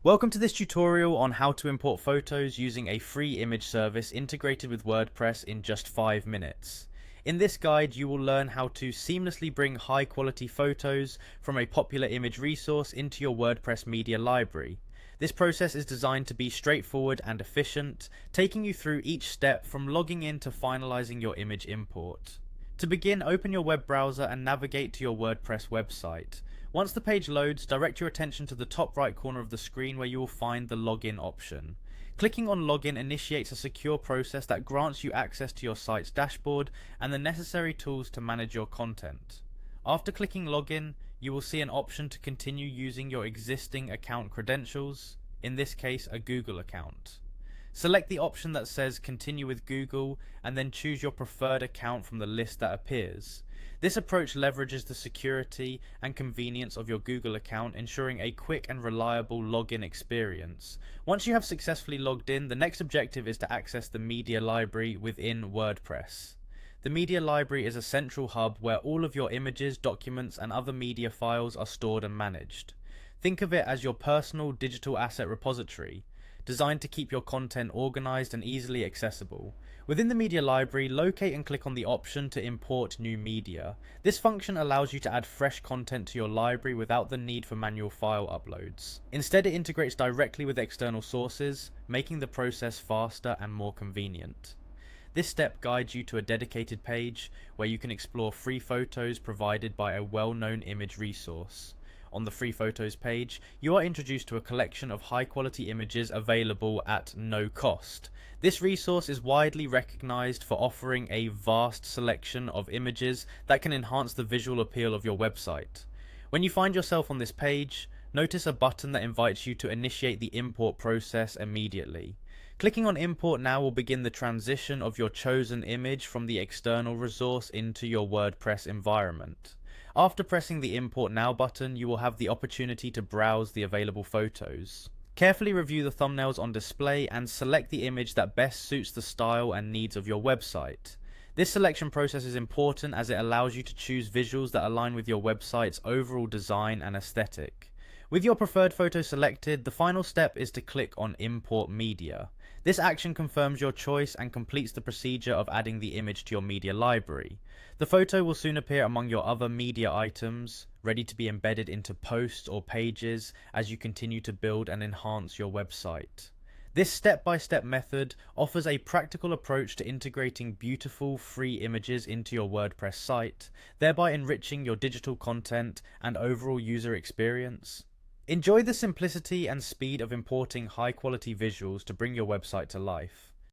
Welcome to this tutorial on how to import photos using a free image service integrated with WordPress in just 5 minutes. In this guide, you will learn how to seamlessly bring high quality photos from a popular image resource into your WordPress media library. This process is designed to be straightforward and efficient, taking you through each step from logging in to finalizing your image import. To begin, open your web browser and navigate to your WordPress website. Once the page loads, direct your attention to the top right corner of the screen where you will find the login option. Clicking on login initiates a secure process that grants you access to your site's dashboard and the necessary tools to manage your content. After clicking login, you will see an option to continue using your existing account credentials, in this case a Google account. Select the option that says continue with Google and then choose your preferred account from the list that appears. This approach leverages the security and convenience of your Google account, ensuring a quick and reliable login experience. Once you have successfully logged in, the next objective is to access the media library within WordPress. The media library is a central hub where all of your images, documents, and other media files are stored and managed. Think of it as your personal digital asset repository, designed to keep your content organized and easily accessible. Within the media library, locate and click on the option to import new media. This function allows you to add fresh content to your library without the need for manual file uploads. Instead, it integrates directly with external sources, making the process faster and more convenient. This step guides you to a dedicated page where you can explore free photos provided by a well-known image resource. On the free photos page, you are introduced to a collection of high quality images available at no cost. This resource is widely recognized for offering a vast selection of images that can enhance the visual appeal of your website. When you find yourself on this page, notice a button that invites you to initiate the import process immediately. Clicking on import now will begin the transition of your chosen image from the external resource into your WordPress environment. After pressing the Import Now button, you will have the opportunity to browse the available photos. Carefully review the thumbnails on display and select the image that best suits the style and needs of your website. This selection process is important as it allows you to choose visuals that align with your website's overall design and aesthetic. With your preferred photo selected, the final step is to click on Import Media. This action confirms your choice and completes the procedure of adding the image to your media library. The photo will soon appear among your other media items, ready to be embedded into posts or pages as you continue to build and enhance your website. This step-by-step method offers a practical approach to integrating beautiful free images into your WordPress site, thereby enriching your digital content and overall user experience. Enjoy the simplicity and speed of importing high-quality visuals to bring your website to life.